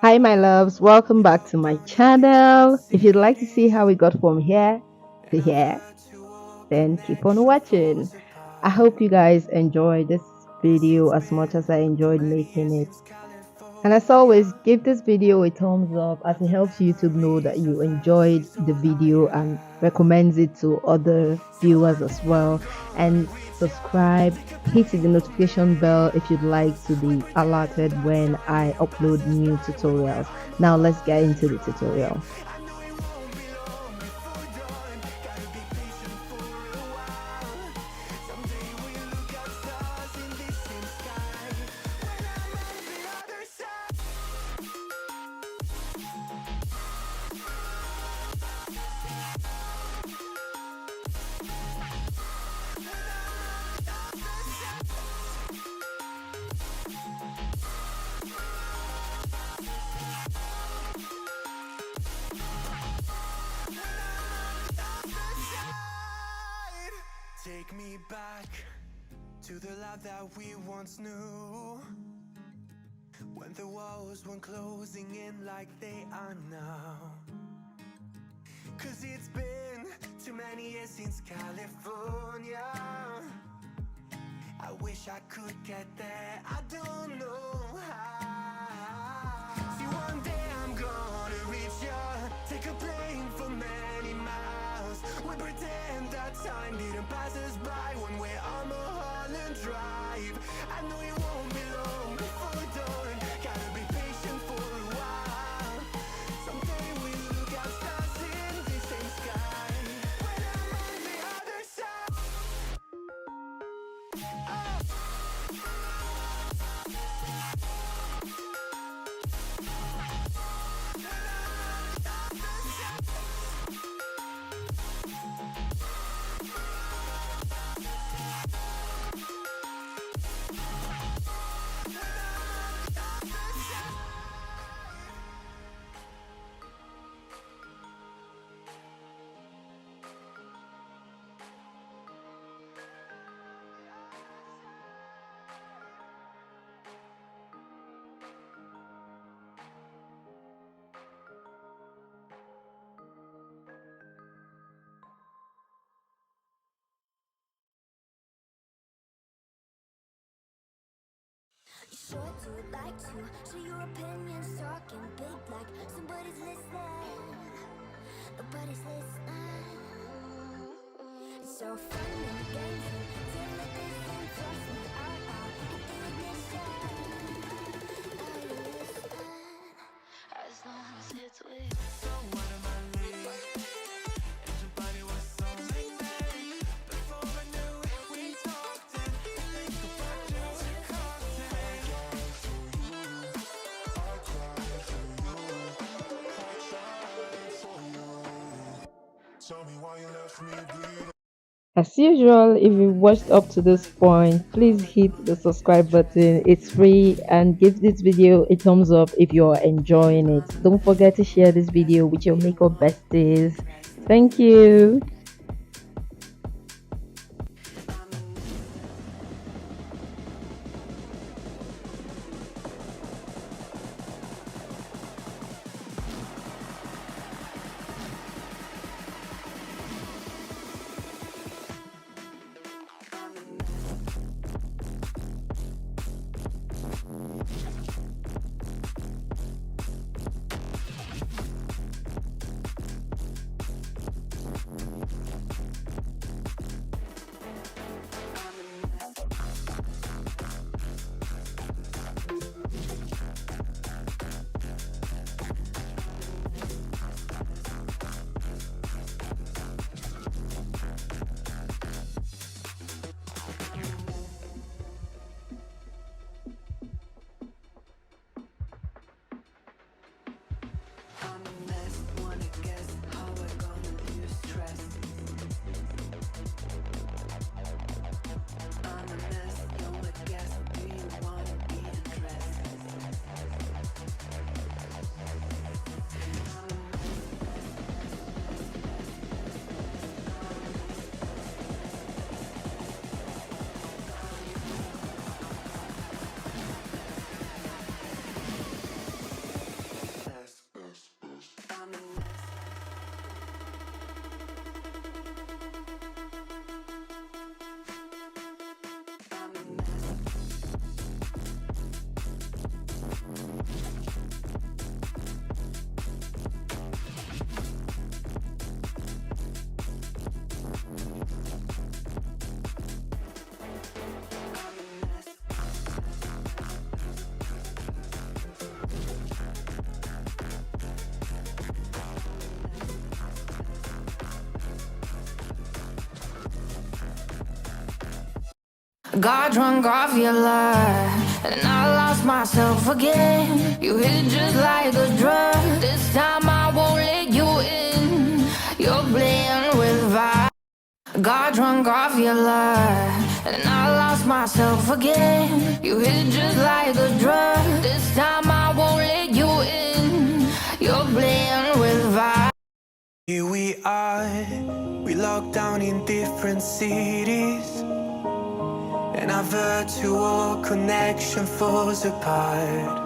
Hi, my loves. Welcome back to my channel. If you'd like to see how we got from here to here, then keep on watching. I hope you guys enjoyed this video as much as I enjoyed making it. And as always, give this video a thumbs up as it helps YouTube know that you enjoyed the video and recommends it to other viewers as well. And subscribe, hit the notification bell if you'd like to be alerted when I upload new tutorials. Now let's get into the tutorial. Take me back to the life that we once knew, when the walls weren't closing in like they are now. Cause it's been too many years since California. I wish I could get there, I don't know how. See, one day I'm gonna reach ya, take a plane for many miles. We pretend that time didn't pass us by when we're on Mulholland Drive. I know it won't be long before we're done, gotta be patient for a while. Someday we'll look at stars in the same sky, when I'm on the other side. You sure do like to share your opinions, talking big like somebody's listening. Nobody's listening. It's so fun and games until it isn't. Trust me, I'll hit the ignition. Are you listening? As long as it's with you. So what am I late? Everybody was so late. Before I knew it, we talked and think about just a cocktail. Tell me why you left me bleeding. As usual, if you watched up to this point, please hit the subscribe button. It's free, and give this video a thumbs up if you're enjoying it. Don't forget to share this video with your makeup besties. Thank you. Got drunk off your love, and I lost myself again. You hit just like a drug. This time I won't let you in. You're playing with fire. Got drunk off your love, and I lost myself again. You hit just like a drug. This time I won't let you in. You're playing with fire. Here we are, we locked down in different cities, and our virtual connection falls apart.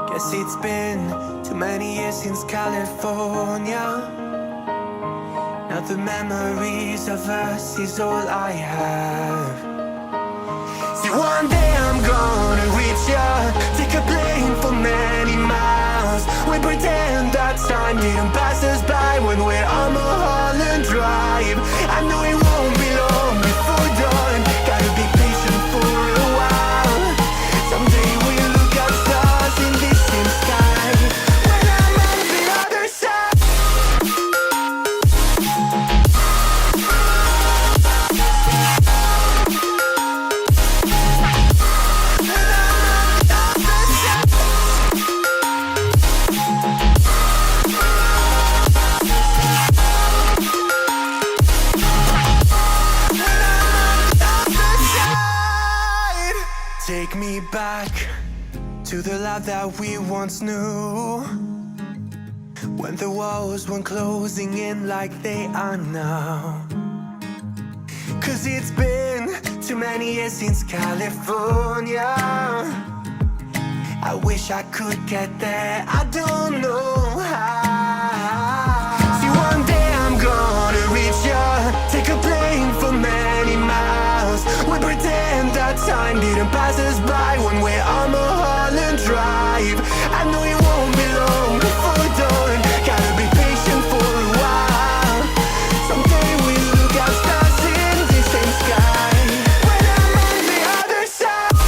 Guess it's been too many years since California. Now the memories of us is all I have. See, one day I'm gonna reach ya, take a plane for many miles. We pretend that time didn't pass us by when we're on Mulholland Drive. I know it won't be long before dawn. Gotta be patient for a while. Someday we'll look at stars in this same sky. When I'm on the other side. Take me back to the life that we once knew, when the walls weren't closing in like they are now. Cause it's been too many years since California. I wish I could get there, I don't know how. See, one day I'm gonna reach ya, take a plane for many miles. We pretend that time didn't pass us by when we're on Mulholland Drive. I know it won't be long before dawn. Gotta be patient for a while. Someday we'll look at stars in the same sky. When I'm on the other side.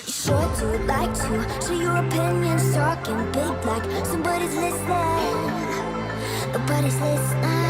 You sure do like to share your opinions, talking big like somebody's listening. Nobody's listening.